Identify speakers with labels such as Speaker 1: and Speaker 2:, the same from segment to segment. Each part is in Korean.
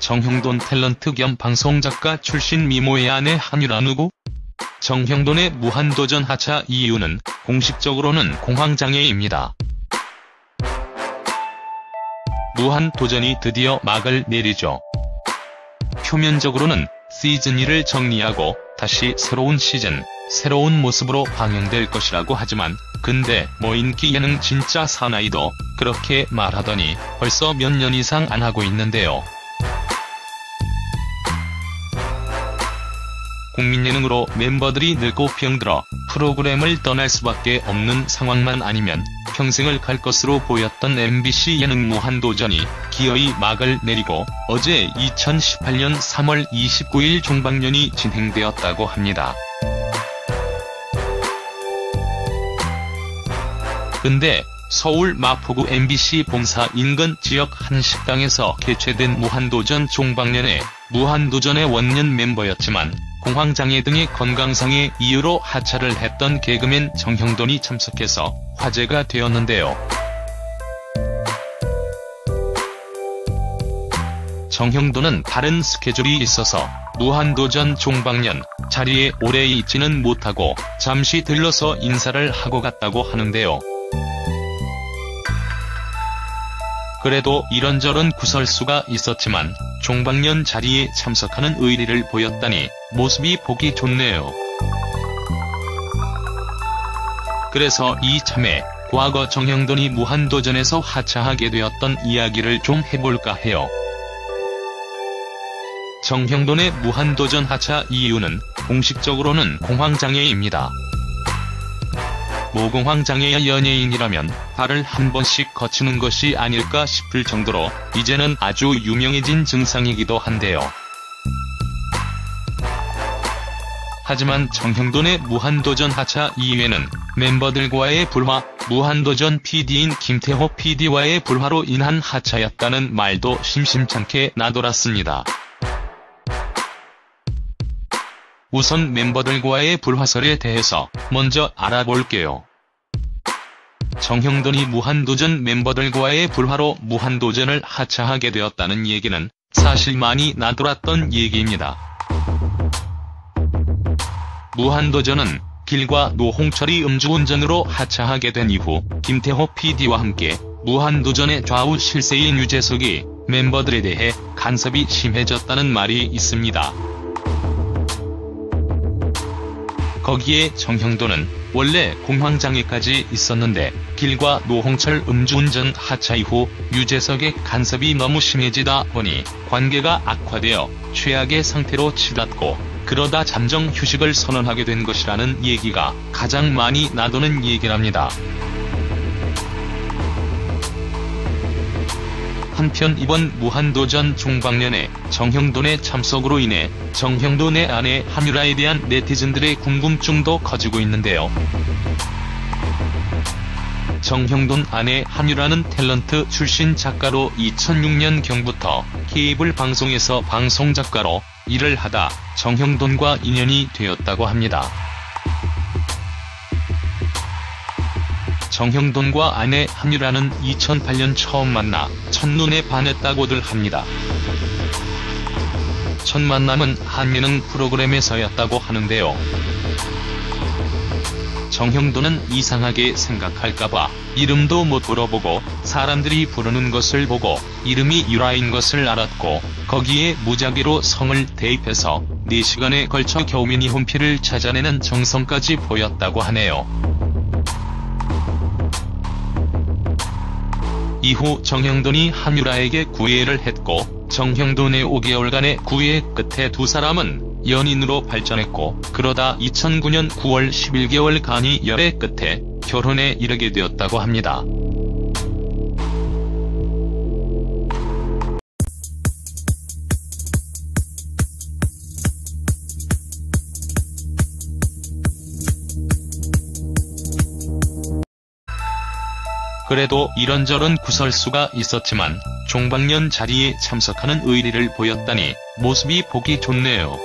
Speaker 1: 정형돈 탤런트 겸 방송작가 출신 미모의 아내 한유라 누구? 정형돈의 무한도전 하차 이유는 공식적으로는 공황장애입니다. 무한도전이 드디어 막을 내리죠. 표면적으로는 시즌2를 정리하고 다시 새로운 시즌, 새로운 모습으로 방영될 것이라고 하지만 근데 뭐 인기 예능 진짜 사나이도 그렇게 말하더니 벌써 몇 년 이상 안 하고 있는데요. 국민예능으로 멤버들이 늙고 병들어 프로그램을 떠날 수밖에 없는 상황만 아니면 평생을 갈 것으로 보였던 MBC 예능 무한도전이 기어이 막을 내리고 어제 2018년 3월 29일 종방년이 진행되었다고 합니다. 근데 서울 마포구 MBC 본사 인근 지역 한 식당에서 개최된 무한도전 종방년에 무한도전의 원년 멤버였지만 공황장애 등의 건강상의 이유로 하차를 했던 개그맨 정형돈이 참석해서 화제가 되었는데요. 정형돈은 다른 스케줄이 있어서 무한도전 종방년 자리에 오래 있지는 못하고 잠시 들러서 인사를 하고 갔다고 하는데요. 그래도 이런저런 구설수가 있었지만 종방년 자리에 참석하는 의리를 보였다니 모습이 보기 좋네요. 그래서 이참에 과거 정형돈이 무한도전에서 하차하게 되었던 이야기를 좀 해볼까 해요. 정형돈의 무한도전 하차 이유는 공식적으로는 공황장애입니다. 모공황장애의 연예인이라면 발을 한 번씩 거치는 것이 아닐까 싶을 정도로 이제는 아주 유명해진 증상이기도 한데요. 하지만 정형돈의 무한도전 하차 이후에는 멤버들과의 불화, 무한도전 PD인 김태호 PD와의 불화로 인한 하차였다는 말도 심심찮게 나돌았습니다. 우선 멤버들과의 불화설에 대해서 먼저 알아볼게요. 정형돈이 무한도전 멤버들과의 불화로 무한도전을 하차하게 되었다는 얘기는 사실 많이 나돌았던 얘기입니다. 무한도전은 길과 노홍철이 음주운전으로 하차하게 된 이후 김태호 PD와 함께 무한도전의 좌우 실세인 유재석이 멤버들에 대해 간섭이 심해졌다는 말이 있습니다. 거기에 정형돈은 원래 공황장애까지 있었는데 길과 노홍철 음주운전 하차 이후 유재석의 간섭이 너무 심해지다 보니 관계가 악화되어 최악의 상태로 치닫고 그러다 잠정 휴식을 선언하게 된 것이라는 얘기가 가장 많이 나도는 얘기랍니다. 한편 이번 무한도전 종방년에 정형돈의 참석으로 인해 정형돈의 아내 한유라에 대한 네티즌들의 궁금증도 커지고 있는데요. 정형돈 아내 한유라는 탤런트 출신 작가로 2006년경부터 케이블 방송에서 방송작가로 일을 하다 정형돈과 인연이 되었다고 합니다. 정형돈과 아내 한유라는 2008년 처음 만나 첫눈에 반했다고들 합니다. 첫 만남은 한 예능 프로그램에서였다고 하는데요. 정형돈은 이상하게 생각할까봐 이름도 못 물어보고 사람들이 부르는 것을 보고 이름이 유라인 것을 알았고 거기에 무작위로 성을 대입해서 4시간에 걸쳐 겨우 미니 홈피를 찾아내는 정성까지 보였다고 하네요. 이후 정형돈이 한유라에게 구애를 했고 정형돈의 5개월간의 구애 끝에 두 사람은 연인으로 발전했고 그러다 2009년 9월 11개월간의 열애 끝에 결혼에 이르게 되었다고 합니다. 그래도 이런저런 구설수가 있었지만 종방년 자리에 참석하는 의리를 보였다니 모습이 보기 좋네요.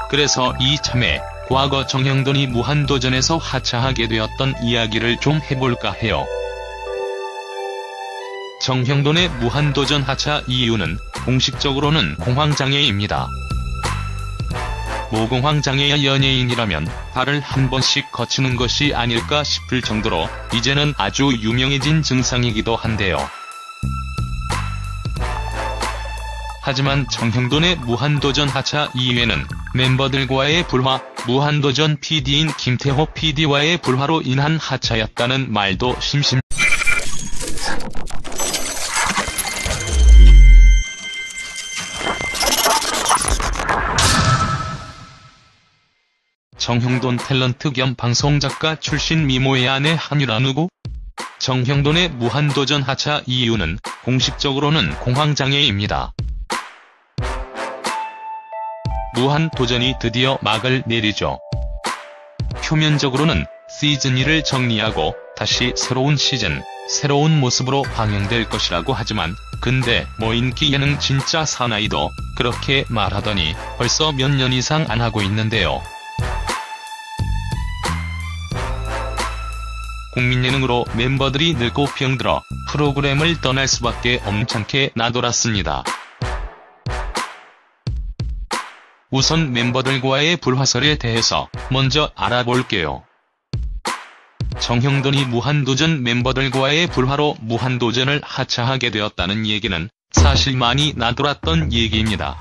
Speaker 1: 그래서 이참에 과거 정형돈이 무한도전에서 하차하게 되었던 이야기를 좀 해볼까 해요. 정형돈의 무한도전 하차 이유는 공식적으로는 공황장애입니다. 모공황장애의 연예인이라면 발을 한 번씩 거치는 것이 아닐까 싶을 정도로 이제는 아주 유명해진 증상이기도 한데요. 하지만 정형돈의 무한도전 하차 이후에는 멤버들과의 불화, 무한도전 PD인 김태호 PD와의 불화로 인한 하차였다는 말도 심심. 정형돈 탤런트 겸 방송작가 출신 미모의 아내 한유라 누구? 정형돈의 무한도전 하차 이유는 공식적으로는 공황장애입니다. 무한도전이 드디어 막을 내리죠. 표면적으로는 시즌2를 정리하고 다시 새로운 시즌, 새로운 모습으로 방영될 것이라고 하지만 근데 뭐 인기 예능 진짜 사나이도 그렇게 말하더니 벌써 몇 년 이상 안 하고 있는데요. 국민예능으로 멤버들이 늙고 병들어 프로그램을 떠날 수밖에 없잖게 나돌았습니다. 우선 멤버들과의 불화설에 대해서 먼저 알아볼게요. 정형돈이 무한도전 멤버들과의 불화로 무한도전을 하차하게 되었다는 얘기는 사실 많이 나돌았던 얘기입니다.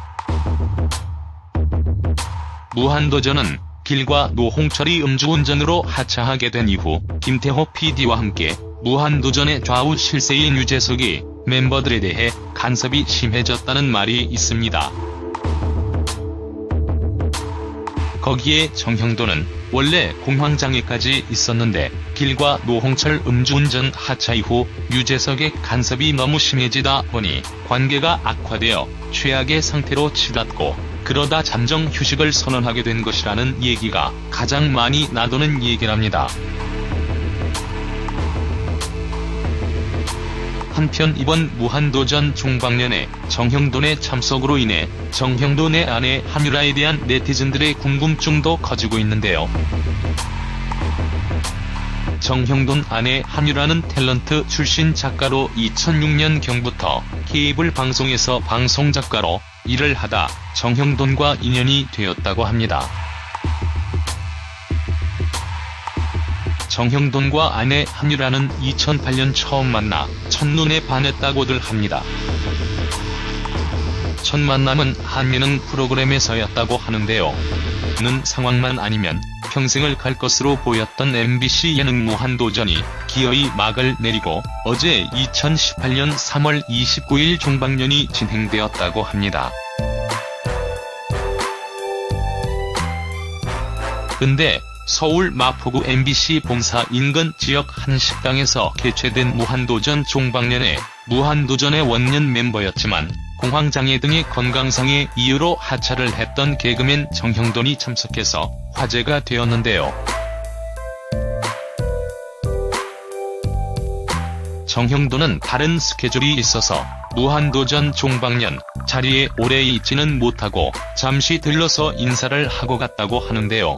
Speaker 1: 무한도전은 길과 노홍철이 음주운전으로 하차하게 된 이후 김태호 PD와 함께 무한도전의 좌우 실세인 유재석이 멤버들에 대해 간섭이 심해졌다는 말이 있습니다. 거기에 정형돈은 원래 공황장애까지 있었는데 길과 노홍철 음주운전 하차 이후 유재석의 간섭이 너무 심해지다 보니 관계가 악화되어 최악의 상태로 치닫고 그러다 잠정 휴식을 선언하게 된 것이라는 얘기가 가장 많이 나도는 얘기랍니다. 한편 이번 무한도전 종방년에 정형돈의 참석으로 인해 정형돈의 아내 한유라에 대한 네티즌들의 궁금증도 커지고 있는데요. 정형돈 아내 한유라는 탤런트 출신 작가로 2006년경부터 케이블 방송에서 방송작가로 일을 하다 정형돈과 인연이 되었다고 합니다. 정형돈과 아내 한유라는 2008년 처음 만나 첫눈에 반했다고들 합니다. 첫 만남은 한 예능 프로그램에서였다고 하는데요. 는 상황만 아니면 평생을 갈 것으로 보였던 MBC 예능 무한도전이 기어이 막을 내리고 어제 2018년 3월 29일 종방년이 진행되었다고 합니다. 근데 서울 마포구 MBC 본사 인근 지역 한 식당에서 개최된 무한도전 종방년에 무한도전의 원년 멤버였지만 공황장애 등의 건강상의 이유로 하차를 했던 개그맨 정형돈이 참석해서 화제가 되었는데요. 정형돈은 다른 스케줄이 있어서 무한도전 종방년 자리에 오래 있지는 못하고 잠시 들러서 인사를 하고 갔다고 하는데요.